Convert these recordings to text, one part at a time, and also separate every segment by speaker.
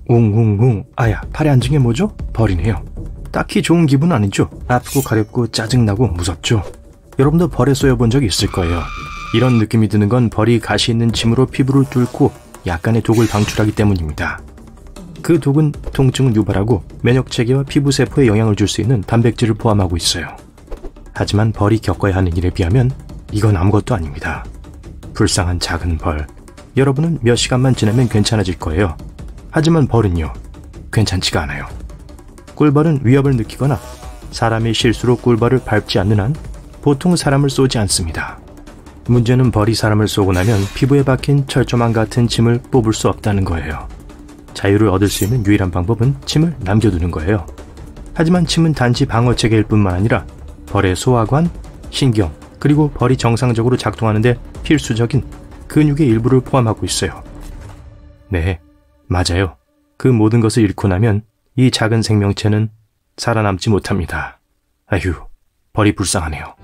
Speaker 1: 웅웅웅. 아야, 팔에 앉은 게 뭐죠? 벌이네요. 딱히 좋은 기분은 아니죠. 아프고 가렵고 짜증나고 무섭죠. 여러분도 벌에 쏘여본 적이 있을 거예요. 이런 느낌이 드는 건 벌이 가시 있는 침으로 피부를 뚫고 약간의 독을 방출하기 때문입니다. 그 독은 통증을 유발하고 면역체계와 피부세포에 영향을 줄 수 있는 단백질을 포함하고 있어요. 하지만 벌이 겪어야 하는 일에 비하면 이건 아무것도 아닙니다. 불쌍한 작은 벌. 여러분은 몇 시간만 지나면 괜찮아질 거예요. 하지만 벌은요, 괜찮지가 않아요. 꿀벌은 위협을 느끼거나 사람이 실수로 꿀벌을 밟지 않는 한 보통 사람을 쏘지 않습니다. 문제는 벌이 사람을 쏘고 나면 피부에 박힌 철조망 같은 침을 뽑을 수 없다는 거예요. 자유를 얻을 수 있는 유일한 방법은 침을 남겨두는 거예요. 하지만 침은 단지 방어체계일 뿐만 아니라 벌의 소화관, 신경, 그리고 벌이 정상적으로 작동하는 데 필수적인 근육의 일부를 포함하고 있어요. 네, 맞아요. 그 모든 것을 잃고 나면 이 작은 생명체는 살아남지 못합니다. 아휴, 벌이 불쌍하네요.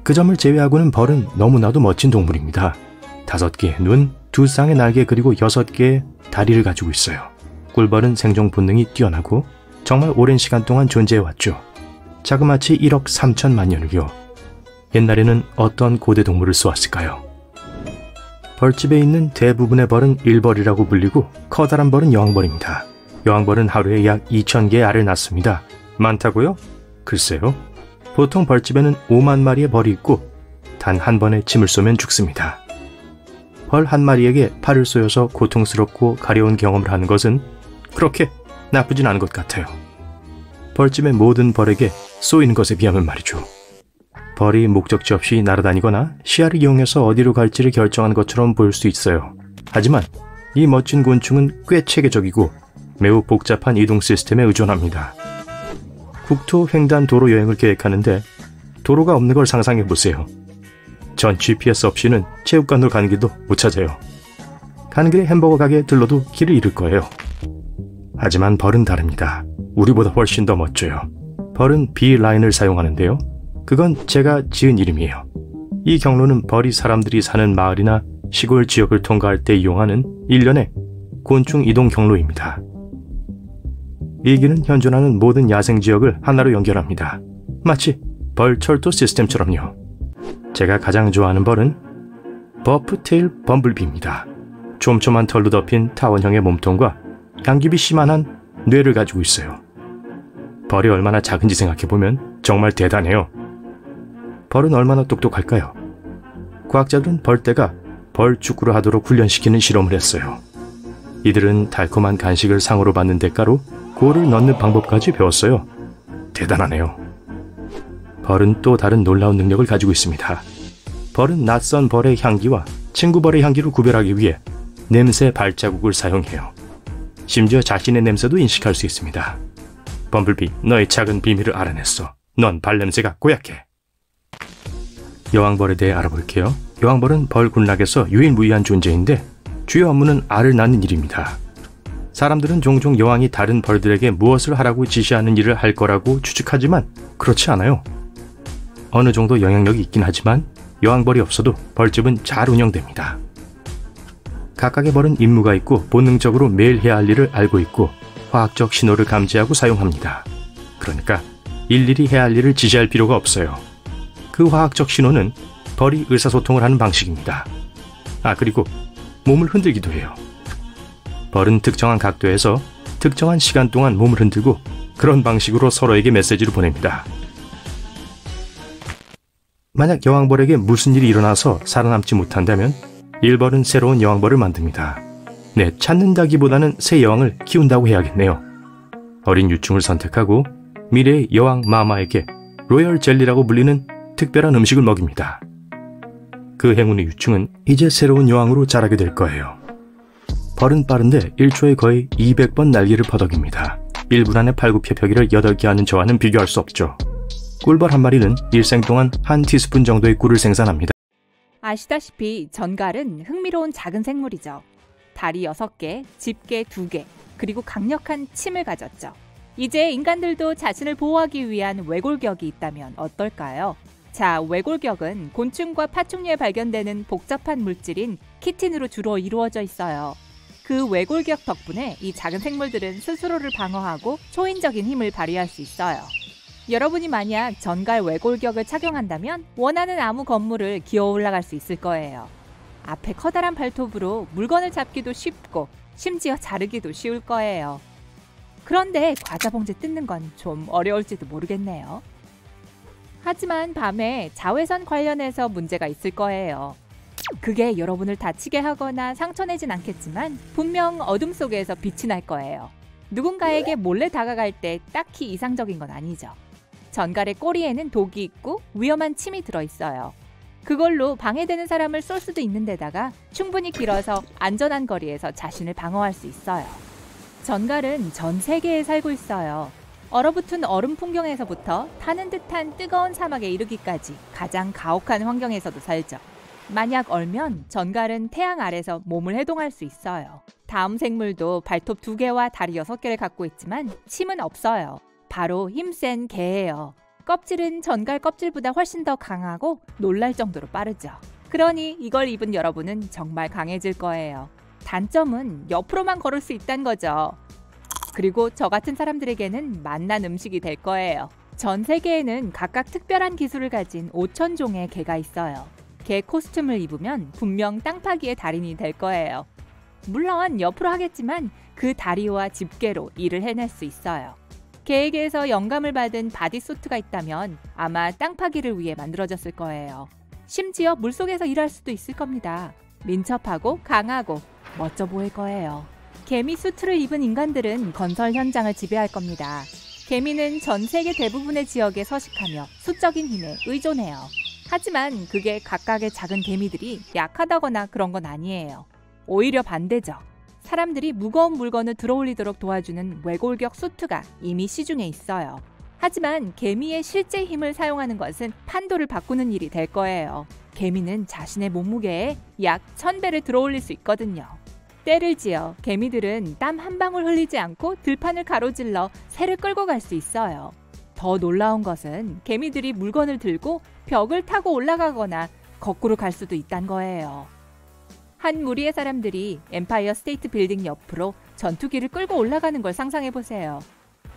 Speaker 1: 그 점을 제외하고는 벌은 너무나도 멋진 동물입니다. 5개의 눈, 2쌍의 날개 그리고 6개의 다리를 가지고 있어요. 꿀벌은 생존 본능이 뛰어나고 정말 오랜 시간 동안 존재해왔죠. 자그마치 1억 3천만 년을요. 옛날에는 어떤 고대 동물을 쏘았을까요? 벌집에 있는 대부분의 벌은 일벌이라고 불리고 커다란 벌은 여왕벌입니다. 여왕벌은 하루에 약 2,000개의 알을 낳습니다. 많다고요? 글쎄요. 보통 벌집에는 5만 마리의 벌이 있고 단 한 번에 침을 쏘면 죽습니다. 벌 한 마리에게 팔을 쏘여서 고통스럽고 가려운 경험을 하는 것은 그렇게 나쁘진 않은 것 같아요. 벌집의 모든 벌에게 쏘이는 것에 비하면 말이죠. 벌이 목적지 없이 날아다니거나 시야를 이용해서 어디로 갈지를 결정하는 것처럼 보일 수 있어요. 하지만 이 멋진 곤충은 꽤 체계적이고 매우 복잡한 이동 시스템에 의존합니다. 국토 횡단 도로 여행을 계획하는데 도로가 없는 걸 상상해보세요. 전 GPS 없이는 체육관으로 가는 길도 못 찾아요. 가는 길에 햄버거 가게에 들러도 길을 잃을 거예요. 하지만 벌은 다릅니다. 우리보다 훨씬 더 멋져요. 벌은 B라인을 사용하는데요. 그건 제가 지은 이름이에요. 이 경로는 벌이 사람들이 사는 마을이나 시골 지역을 통과할 때 이용하는 일련의 곤충 이동 경로입니다. 이 길은 현존하는 모든 야생지역을 하나로 연결합니다. 마치 벌철도 시스템처럼요. 제가 가장 좋아하는 벌은 버프테일 범블비입니다. 촘촘한 털로 덮인 타원형의 몸통과 양귀비 씨만한 뇌를 가지고 있어요. 벌이 얼마나 작은지 생각해보면 정말 대단해요. 벌은 얼마나 똑똑할까요? 과학자들은 벌떼가 벌 축구를 하도록 훈련시키는 실험을 했어요. 이들은 달콤한 간식을 상으로 받는 대가로 골을 넣는 방법까지 배웠어요. 대단하네요. 벌은 또 다른 놀라운 능력을 가지고 있습니다. 벌은 낯선 벌의 향기와 친구 벌의 향기를 구별하기 위해 냄새 발자국을 사용해요. 심지어 자신의 냄새도 인식할 수 있습니다. 범블비, 너의 작은 비밀을 알아냈어. 넌 발냄새가 고약해. 여왕벌에 대해 알아볼게요. 여왕벌은 벌 군락에서 유일무이한 존재인데 주요 업무는 알을 낳는 일입니다. 사람들은 종종 여왕이 다른 벌들에게 무엇을 하라고 지시하는 일을 할 거라고 추측하지만 그렇지 않아요. 어느 정도 영향력이 있긴 하지만 여왕벌이 없어도 벌집은 잘 운영됩니다. 각각의 벌은 임무가 있고 본능적으로 매일 해야 할 일을 알고 있고 화학적 신호를 감지하고 사용합니다. 그러니까 일일이 해야 할 일을 지시할 필요가 없어요. 그 화학적 신호는 벌이 의사소통을 하는 방식입니다. 그리고 몸을 흔들기도 해요. 벌은 특정한 각도에서 특정한 시간 동안 몸을 흔들고 그런 방식으로 서로에게 메시지를 보냅니다. 만약 여왕벌에게 무슨 일이 일어나서 살아남지 못한다면 일벌은 새로운 여왕벌을 만듭니다. 네, 찾는다기보다는 새 여왕을 키운다고 해야겠네요. 어린 유충을 선택하고 미래의 여왕 마마에게 로열 젤리라고 불리는 특별한 음식을 먹입니다. 그 행운의 유충은 이제 새로운 여왕으로 자라게 될 거예요. 벌은 빠른데 1초에 거의 200번 날개를 퍼덕입니다. 1분 안에 팔굽혀펴기를 8개 하는 저와는 비교할 수 없죠. 꿀벌 한 마리는 일생 동안 한 티스푼 정도의 꿀을 생산합니다.
Speaker 2: 아시다시피 전갈은 흥미로운 작은 생물이죠. 다리 6개, 집게 2개, 그리고 강력한 침을 가졌죠. 이제 인간들도 자신을 보호하기 위한 외골격이 있다면 어떨까요? 자, 외골격은 곤충과 파충류에 발견되는 복잡한 물질인 키틴으로 주로 이루어져 있어요. 그 외골격 덕분에 이 작은 생물들은 스스로를 방어하고 초인적인 힘을 발휘할 수 있어요. 여러분이 만약 전갈 외골격을 착용한다면 원하는 아무 건물을 기어 올라갈 수 있을 거예요. 앞에 커다란 발톱으로 물건을 잡기도 쉽고 심지어 자르기도 쉬울 거예요. 그런데 과자 봉지 뜯는 건 좀 어려울지도 모르겠네요. 하지만 밤에 자외선 관련해서 문제가 있을 거예요. 그게 여러분을 다치게 하거나 상처 내진 않겠지만 분명 어둠 속에서 빛이 날 거예요. 누군가에게 몰래 다가갈 때 딱히 이상적인 건 아니죠. 전갈의 꼬리에는 독이 있고 위험한 침이 들어있어요. 그걸로 방해되는 사람을 쏠 수도 있는데다가 충분히 길어서 안전한 거리에서 자신을 방어할 수 있어요. 전갈은 전 세계에 살고 있어요. 얼어붙은 얼음 풍경에서부터 타는 듯한 뜨거운 사막에 이르기까지 가장 가혹한 환경에서도 살죠. 만약 얼면 전갈은 태양 아래서 몸을 해동할 수 있어요. 다음 생물도 발톱 2개와 다리 6개를 갖고 있지만 침은 없어요. 바로 힘센 개예요. 껍질은 전갈 껍질보다 훨씬 더 강하고 놀랄 정도로 빠르죠. 그러니 이걸 입은 여러분은 정말 강해질 거예요. 단점은 옆으로만 걸을 수 있다는 거죠. 그리고 저 같은 사람들에게는 맛난 음식이 될 거예요. 전 세계에는 각각 특별한 기술을 가진 5,000종의 개가 있어요. 개 코스튬을 입으면 분명 땅 파기의 달인이 될 거예요. 물론 옆으로 하겠지만 그 다리와 집게로 일을 해낼 수 있어요. 개에게서 영감을 받은 바디수트가 있다면 아마 땅 파기를 위해 만들어졌을 거예요. 심지어 물속에서 일할 수도 있을 겁니다. 민첩하고 강하고 멋져 보일 거예요. 개미 수트를 입은 인간들은 건설 현장을 지배할 겁니다. 개미는 전 세계 대부분의 지역에 서식하며 수적인 힘에 의존해요. 하지만 그게 각각의 작은 개미들이 약하다거나 그런 건 아니에요. 오히려 반대죠. 사람들이 무거운 물건을 들어올리도록 도와주는 외골격 수트가 이미 시중에 있어요. 하지만 개미의 실제 힘을 사용하는 것은 판도를 바꾸는 일이 될 거예요. 개미는 자신의 몸무게에 약 1000배를 들어올릴 수 있거든요. 때를 지어 개미들은 땀 한 방울 흘리지 않고 들판을 가로질러 새를 끌고 갈 수 있어요. 더 놀라운 것은 개미들이 물건을 들고 벽을 타고 올라가거나 거꾸로 갈 수도 있다는 거예요. 한 무리의 사람들이 엠파이어 스테이트 빌딩 옆으로 전투기를 끌고 올라가는 걸 상상해보세요.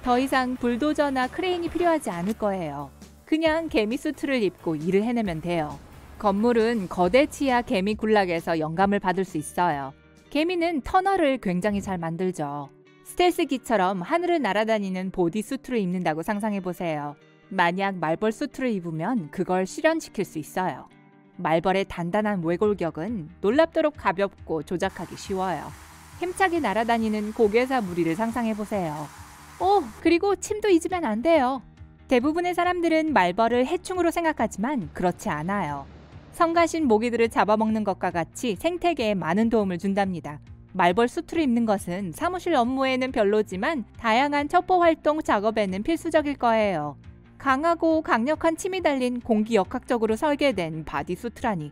Speaker 2: 더 이상 불도저나 크레인이 필요하지 않을 거예요. 그냥 개미 수트를 입고 일을 해내면 돼요. 건물은 거대 치아 개미 군락에서 영감을 받을 수 있어요. 개미는 터널을 굉장히 잘 만들죠. 스텔스기처럼 하늘을 날아다니는 보디 수트를 입는다고 상상해보세요. 만약 말벌 수트를 입으면 그걸 실현시킬 수 있어요. 말벌의 단단한 외골격은 놀랍도록 가볍고 조작하기 쉬워요. 힘차게 날아다니는 고개사 무리를 상상해보세요. 그리고 침도 잊으면 안 돼요. 대부분의 사람들은 말벌을 해충으로 생각하지만 그렇지 않아요. 성가신 모기들을 잡아먹는 것과 같이 생태계에 많은 도움을 준답니다. 말벌 수트를 입는 것은 사무실 업무에는 별로지만 다양한 첩보활동 작업에는 필수적일 거예요. 강하고 강력한 침이 달린 공기역학적으로 설계된 바디수트라니.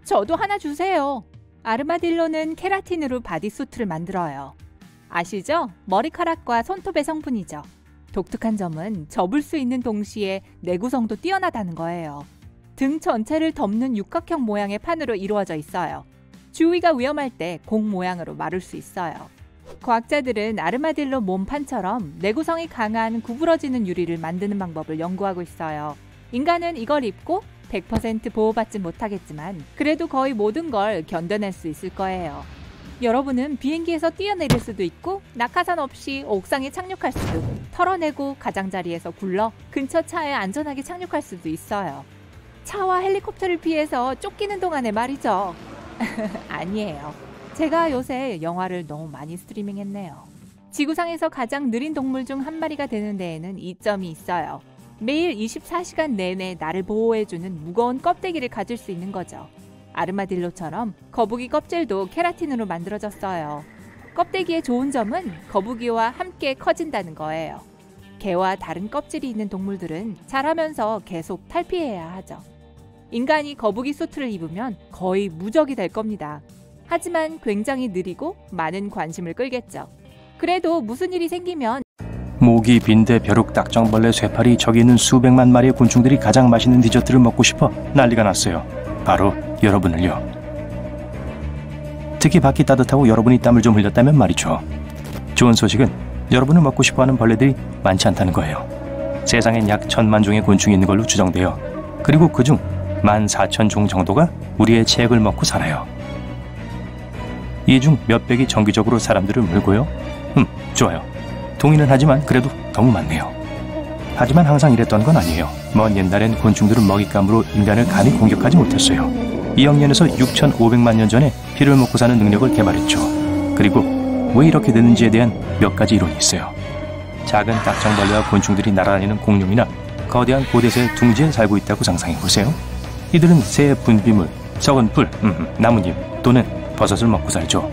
Speaker 2: 저도 하나 주세요. 아르마딜로는 케라틴으로 바디수트를 만들어요. 아시죠? 머리카락과 손톱의 성분이죠. 독특한 점은 접을 수 있는 동시에 내구성도 뛰어나다는 거예요. 등 전체를 덮는 육각형 모양의 판으로 이루어져 있어요. 주위가 위험할 때 공 모양으로 마를 수 있어요. 과학자들은 아르마딜로 몸판처럼 내구성이 강한 구부러지는 유리를 만드는 방법을 연구하고 있어요. 인간은 이걸 입고 100% 보호받지 못하겠지만 그래도 거의 모든 걸 견뎌낼 수 있을 거예요. 여러분은 비행기에서 뛰어내릴 수도 있고 낙하산 없이 옥상에 착륙할 수도, 털어내고 가장자리에서 굴러 근처 차에 안전하게 착륙할 수도 있어요. 차와 헬리콥터를 피해서 쫓기는 동안에 말이죠. 아니에요. 제가 요새 영화를 너무 많이 스트리밍했네요. 지구상에서 가장 느린 동물 중 한 마리가 되는 데에는 이점이 있어요. 매일 24시간 내내 나를 보호해주는 무거운 껍데기를 가질 수 있는 거죠. 아르마딜로처럼 거북이 껍질도 케라틴으로 만들어졌어요. 껍데기의 좋은 점은 거북이와 함께 커진다는 거예요. 개와 다른 껍질이 있는 동물들은 자라면서 계속 탈피해야 하죠. 인간이 거북이 수트를 입으면 거의 무적이 될 겁니다. 하지만 굉장히 느리고 많은 관심을 끌겠죠. 그래도 무슨 일이 생기면
Speaker 1: 모기, 빈대, 벼룩, 딱정벌레, 쇠파리, 저기 있는 수백만 마리의 곤충들이 가장 맛있는 디저트를 먹고 싶어 난리가 났어요. 바로 여러분을요. 특히 밖이 따뜻하고 여러분이 땀을 좀 흘렸다면 말이죠. 좋은 소식은 여러분을 먹고 싶어하는 벌레들이 많지 않다는 거예요. 세상엔 약 1000만 종의 곤충이 있는 걸로 추정돼요. 그리고 그중 14,000종 정도가 우리의 체액을 먹고 살아요. 이 중 몇백이 정기적으로 사람들을 물고요. 좋아요. 동의는 하지만 그래도 너무 많네요. 하지만 항상 이랬던 건 아니에요. 먼 옛날엔 곤충들은 먹잇감으로 인간을 감히 공격하지 못했어요. 2억 년에서 6,500만 년 전에 피를 먹고 사는 능력을 개발했죠. 그리고 왜 이렇게 되는지에 대한 몇 가지 이론이 있어요. 작은 딱정벌레와 곤충들이 날아다니는 공룡이나 거대한 고대새 둥지에 살고 있다고 상상해보세요. 이들은 새 분비물, 썩은 풀, 나뭇잎 또는 버섯을 먹고 살죠.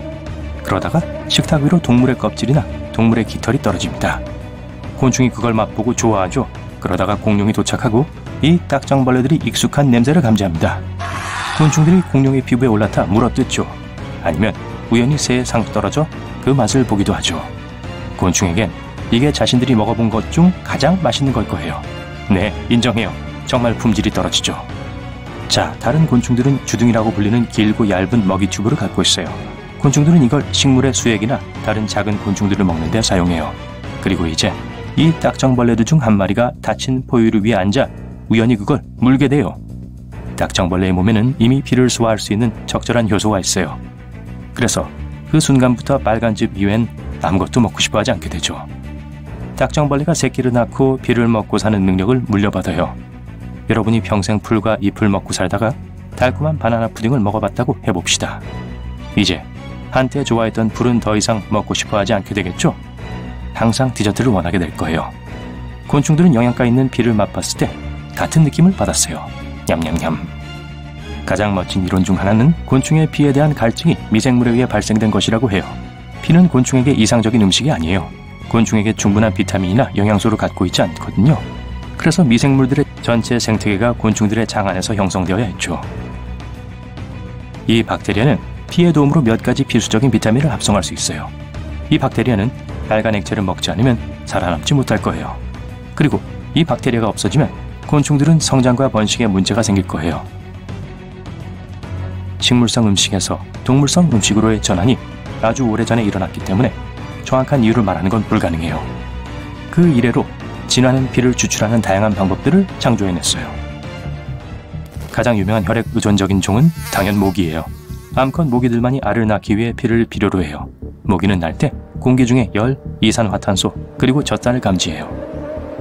Speaker 1: 그러다가 식탁 위로 동물의 껍질이나 동물의 깃털이 떨어집니다. 곤충이 그걸 맛보고 좋아하죠. 그러다가 공룡이 도착하고 이 딱정벌레들이 익숙한 냄새를 감지합니다. 곤충들이 공룡의 피부에 올라타 물어뜯죠. 아니면 우연히 새에 상 떨어져 그 맛을 보기도 하죠. 곤충에겐 이게 자신들이 먹어본 것 중 가장 맛있는 걸 거예요. 네, 인정해요. 정말 품질이 떨어지죠. 자, 다른 곤충들은 주둥이라고 불리는 길고 얇은 먹이 튜브를 갖고 있어요. 곤충들은 이걸 식물의 수액이나 다른 작은 곤충들을 먹는 데 사용해요. 그리고 이제 이 딱정벌레들 중 한 마리가 다친 포유류 위에 앉아 우연히 그걸 물게 돼요. 딱정벌레의 몸에는 이미 피를 소화할 수 있는 적절한 효소가 있어요. 그래서 그 순간부터 빨간 즙 이외엔 아무것도 먹고 싶어 하지 않게 되죠. 딱정벌레가 새끼를 낳고 피를 먹고 사는 능력을 물려받아요. 여러분이 평생 풀과 잎을 먹고 살다가 달콤한 바나나 푸딩을 먹어봤다고 해봅시다. 이제 한때 좋아했던 풀은 더 이상 먹고 싶어 하지 않게 되겠죠? 항상 디저트를 원하게 될 거예요. 곤충들은 영양가 있는 피를 맛봤을 때 같은 느낌을 받았어요. 냠냠냠. 가장 멋진 이론 중 하나는 곤충의 피에 대한 갈증이 미생물에 의해 발생된 것이라고 해요. 피는 곤충에게 이상적인 음식이 아니에요. 곤충에게 충분한 비타민이나 영양소를 갖고 있지 않거든요. 그래서 미생물들의 전체 생태계가 곤충들의 장 안에서 형성되어야 했죠. 이 박테리아는 피의 도움으로 몇 가지 필수적인 비타민을 합성할 수 있어요. 이 박테리아는 빨간 액체를 먹지 않으면 살아남지 못할 거예요. 그리고 이 박테리아가 없어지면 곤충들은 성장과 번식에 문제가 생길 거예요. 식물성 음식에서 동물성 음식으로의 전환이 아주 오래전에 일어났기 때문에 정확한 이유를 말하는 건 불가능해요. 그 이래로 진화는 피를 추출하는 다양한 방법들을 창조해냈어요. 가장 유명한 혈액 의존적인 종은 당연 모기예요. 암컷 모기들만이 알을 낳기 위해 피를 필요로 해요. 모기는 날 때 공기 중에 열, 이산화탄소, 그리고 젖산을 감지해요.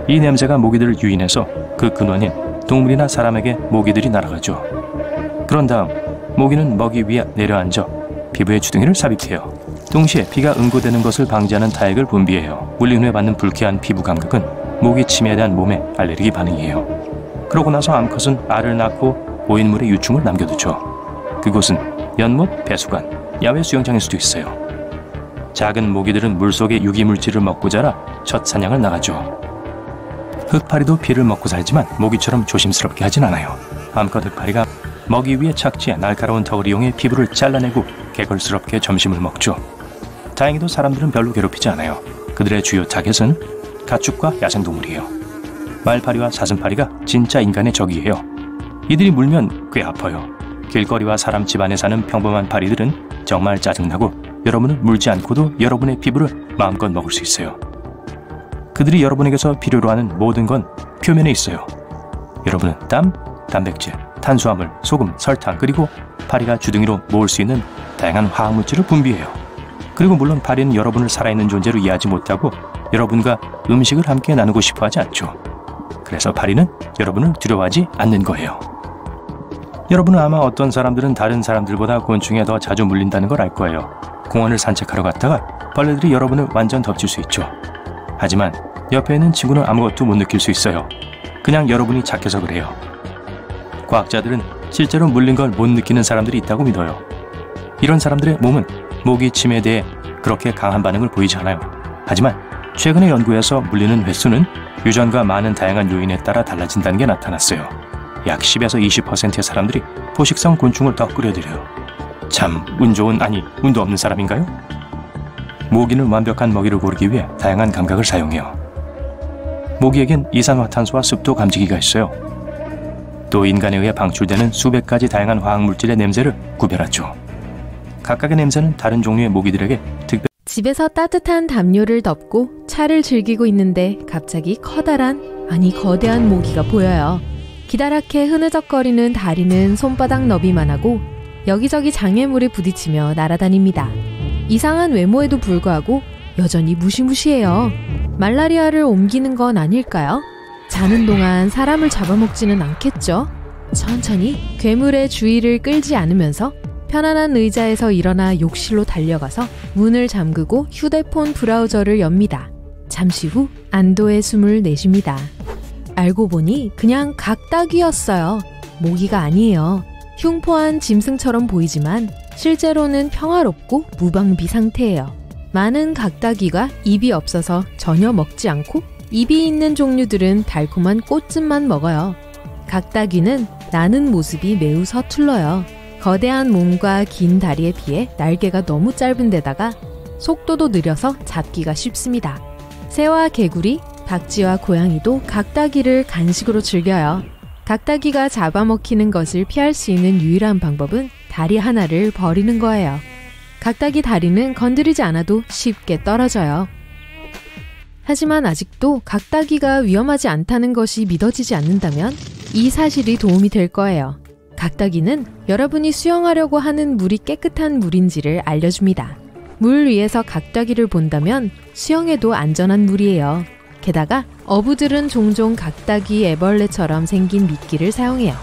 Speaker 1: 이 냄새가 모기들을 유인해서 그 근원인 동물이나 사람에게 모기들이 날아가죠. 그런 다음 모기는 먹이 위에 내려앉아 피부에 주둥이를 삽입해요. 동시에 피가 응고되는 것을 방지하는 타액을 분비해요. 물린 후에 받는 불쾌한 피부 감각은 모기 침에 대한 몸의 알레르기 반응이에요. 그러고 나서 암컷은 알을 낳고 오인물에 유충을 남겨두죠. 그곳은 연못, 배수관, 야외 수영장일 수도 있어요. 작은 모기들은 물속의 유기물질을 먹고 자라 첫 사냥을 나가죠. 흑파리도 피를 먹고 살지만 모기처럼 조심스럽게 하진 않아요. 암컷 흑파리가 먹이 위에 착지해 날카로운 턱을 이용해 피부를 잘라내고 개걸스럽게 점심을 먹죠. 다행히도 사람들은 별로 괴롭히지 않아요. 그들의 주요 타겟은 가축과 야생동물이에요. 말파리와 사슴파리가 진짜 인간의 적이에요. 이들이 물면 꽤 아파요. 길거리와 사람 집안에 사는 평범한 파리들은 정말 짜증나고 여러분을 물지 않고도 여러분의 피부를 마음껏 먹을 수 있어요. 그들이 여러분에게서 필요로 하는 모든 건 표면에 있어요. 여러분은 땀, 단백질, 탄수화물, 소금, 설탕, 그리고 파리가 주둥이로 모을 수 있는 다양한 화학물질을 분비해요. 그리고 물론 파리는 여러분을 살아있는 존재로 이해하지 못하고 여러분과 음식을 함께 나누고 싶어 하지 않죠. 그래서 파리는 여러분을 두려워하지 않는 거예요. 여러분은 아마 어떤 사람들은 다른 사람들보다 곤충에 더 자주 물린다는 걸 알 거예요. 공원을 산책하러 갔다가 벌레들이 여러분을 완전 덮칠 수 있죠. 하지만 옆에 있는 친구는 아무것도 못 느낄 수 있어요. 그냥 여러분이 착해서 그래요. 과학자들은 실제로 물린 걸 못 느끼는 사람들이 있다고 믿어요. 이런 사람들의 몸은 모기 침에 대해 그렇게 강한 반응을 보이지 않아요. 하지만 최근의 연구에서 물리는 횟수는 유전과 많은 다양한 요인에 따라 달라진다는 게 나타났어요. 약 10에서 20%의 사람들이 포식성 곤충을 더 끌어들여요. 참 운 좋은, 아니 운도 없는 사람인가요? 모기는 완벽한 먹이를 고르기 위해 다양한 감각을 사용해요. 모기에겐 이산화탄소와 습도 감지기가 있어요. 또 인간에 의해 방출되는 수백 가지 다양한 화학물질의 냄새를 구별하죠. 각각의 냄새는 다른 종류의 모기들에게 특별.
Speaker 3: 집에서 따뜻한 담요를 덮고 차를 즐기고 있는데 갑자기 거대한 모기가 보여요. 기다랗게 흐느적거리는 다리는 손바닥 너비만 하고 여기저기 장애물에 부딪히며 날아다닙니다. 이상한 외모에도 불구하고 여전히 무시무시해요. 말라리아를 옮기는 건 아닐까요? 자는 동안 사람을 잡아먹지는 않겠죠? 천천히 괴물의 주의를 끌지 않으면서 편안한 의자에서 일어나 욕실로 달려가서 문을 잠그고 휴대폰 브라우저를 엽니다. 잠시 후 안도의 숨을 내쉽니다. 알고 보니 그냥 각닭이었어요. 모기가 아니에요. 흉포한 짐승처럼 보이지만 실제로는 평화롭고 무방비 상태예요. 많은 각닭이가 입이 없어서 전혀 먹지 않고 입이 있는 종류들은 달콤한 꽃즙만 먹어요. 각닭이는 나는 모습이 매우 서툴러요. 거대한 몸과 긴 다리에 비해 날개가 너무 짧은 데다가 속도도 느려서 잡기가 쉽습니다. 새와 개구리, 박쥐와 고양이도 각닭이를 간식으로 즐겨요. 각닭이가 잡아먹히는 것을 피할 수 있는 유일한 방법은 다리 하나를 버리는 거예요. 각닭이 다리는 건드리지 않아도 쉽게 떨어져요. 하지만 아직도 각닭이가 위험하지 않다는 것이 믿어지지 않는다면 이 사실이 도움이 될 거예요. 각닭이는 여러분이 수영하려고 하는 물이 깨끗한 물인지를 알려줍니다. 물 위에서 각닭이를 본다면 수영해도 안전한 물이에요. 게다가 어부들은 종종 각닭이 애벌레처럼 생긴 미끼를 사용해요.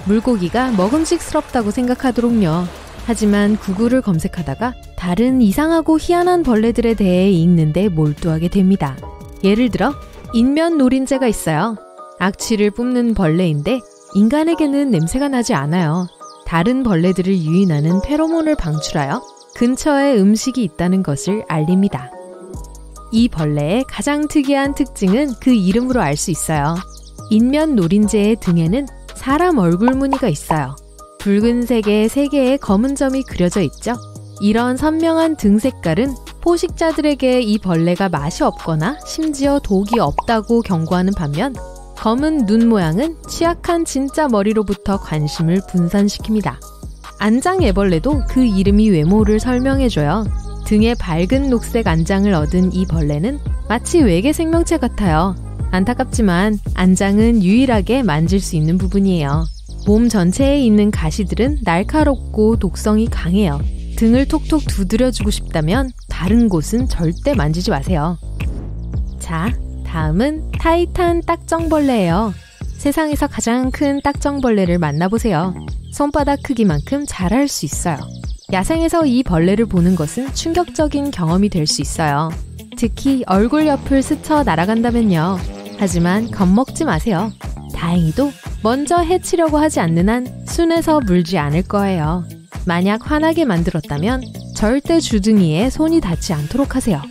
Speaker 3: 물고기가 먹음직스럽다고 생각하도록요. 하지만 구글을 검색하다가 다른 이상하고 희한한 벌레들에 대해 읽는데 몰두하게 됩니다. 예를 들어 인면 노린재가 있어요. 악취를 뿜는 벌레인데 인간에게는 냄새가 나지 않아요. 다른 벌레들을 유인하는 페로몬을 방출하여 근처에 음식이 있다는 것을 알립니다. 이 벌레의 가장 특이한 특징은 그 이름으로 알 수 있어요. 인면 노린재의 등에는 사람 얼굴 무늬가 있어요. 붉은색의 3개의 검은 점이 그려져 있죠. 이런 선명한 등 색깔은 포식자들에게 이 벌레가 맛이 없거나 심지어 독이 없다고 경고하는 반면 검은 눈 모양은 취약한 진짜 머리로부터 관심을 분산시킵니다. 안장 애벌레도 그 이름이 외모를 설명해줘요. 등에 밝은 녹색 안장을 얻은 이 벌레는 마치 외계 생명체 같아요. 안타깝지만 안장은 유일하게 만질 수 있는 부분이에요. 몸 전체에 있는 가시들은 날카롭고 독성이 강해요. 등을 톡톡 두드려주고 싶다면 다른 곳은 절대 만지지 마세요. 자, 다음은 타이탄 딱정벌레예요. 세상에서 가장 큰 딱정벌레를 만나보세요. 손바닥 크기만큼 자랄 수 있어요. 야생에서 이 벌레를 보는 것은 충격적인 경험이 될 수 있어요. 특히 얼굴 옆을 스쳐 날아간다면요. 하지만 겁먹지 마세요. 다행히도 먼저 해치려고 하지 않는 한 순에서 물지 않을 거예요. 만약 화나게 만들었다면 절대 주둥이에 손이 닿지 않도록 하세요.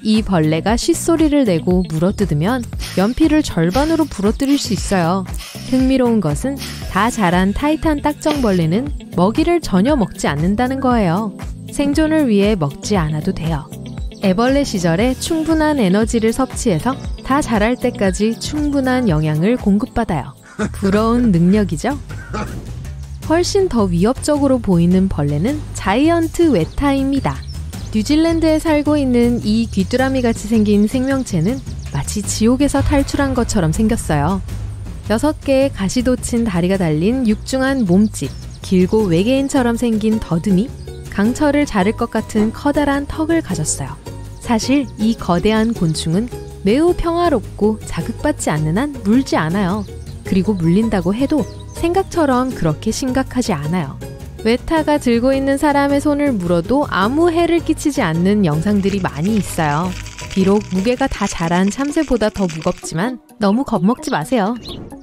Speaker 3: 이 벌레가 쉿소리를 내고 물어뜯으면 연필을 절반으로 부러뜨릴 수 있어요. 흥미로운 것은 다 자란 타이탄 딱정벌레는 먹이를 전혀 먹지 않는다는 거예요. 생존을 위해 먹지 않아도 돼요. 애벌레 시절에 충분한 에너지를 섭취해서 다 자랄 때까지 충분한 영양을 공급받아요. 부러운 능력이죠? 훨씬 더 위협적으로 보이는 벌레는 자이언트 웨타입니다. 뉴질랜드에 살고 있는 이 귀뚜라미같이 생긴 생명체는 마치 지옥에서 탈출한 것처럼 생겼어요. 6개의 가시 돋친 다리가 달린 육중한 몸집, 길고 외계인처럼 생긴 더듬이, 강철을 자를 것 같은 커다란 턱을 가졌어요. 사실 이 거대한 곤충은 매우 평화롭고 자극받지 않는 한 물지 않아요. 그리고 물린다고 해도 생각처럼 그렇게 심각하지 않아요. 웨타가 들고 있는 사람의 손을 물어도 아무 해를 끼치지 않는 영상들이 많이 있어요. 비록 무게가 다 자란 참새보다 더 무겁지만 너무 겁먹지 마세요.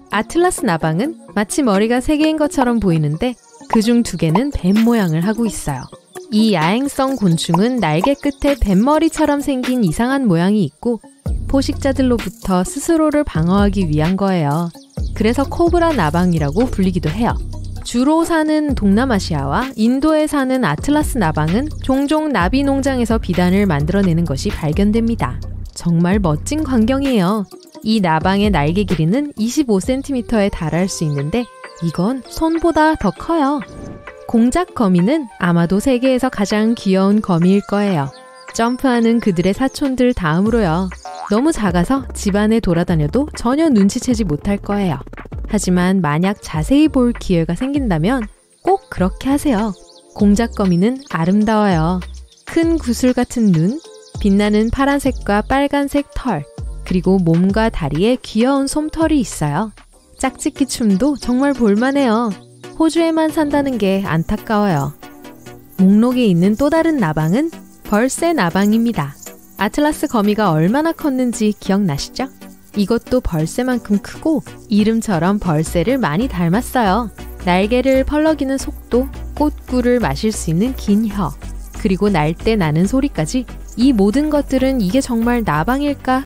Speaker 3: 아틀라스 나방은 마치 머리가 3개인 것처럼 보이는데 그중 2개는 뱀 모양을 하고 있어요. 이 야행성 곤충은 날개 끝에 뱀머리처럼 생긴 이상한 모양이 있고 포식자들로부터 스스로를 방어하기 위한 거예요. 그래서 코브라 나방이라고 불리기도 해요. 주로 사는 동남아시아와 인도에 사는 아틀라스 나방은 종종 나비 농장에서 비단을 만들어내는 것이 발견됩니다. 정말 멋진 광경이에요. 이 나방의 날개 길이는 25cm에 달할 수 있는데 이건 손보다 더 커요. 공작 거미는 아마도 세계에서 가장 귀여운 거미일 거예요. 점프하는 그들의 사촌들 다음으로요. 너무 작아서 집안에 돌아다녀도 전혀 눈치채지 못할 거예요. 하지만 만약 자세히 볼 기회가 생긴다면 꼭 그렇게 하세요. 공작거미는 아름다워요. 큰 구슬 같은 눈, 빛나는 파란색과 빨간색 털, 그리고 몸과 다리에 귀여운 솜털이 있어요. 짝짓기 춤도 정말 볼만해요. 호주에만 산다는 게 안타까워요. 목록에 있는 또 다른 나방은 벌새 나방입니다. 아틀라스 거미가 얼마나 컸는지 기억나시죠? 이것도 벌새만큼 크고 이름처럼 벌새를 많이 닮았어요. 날개를 펄럭이는 속도, 꽃꿀을 마실 수 있는 긴 혀, 그리고 날 때 나는 소리까지 이 모든 것들은 이게 정말 나방일까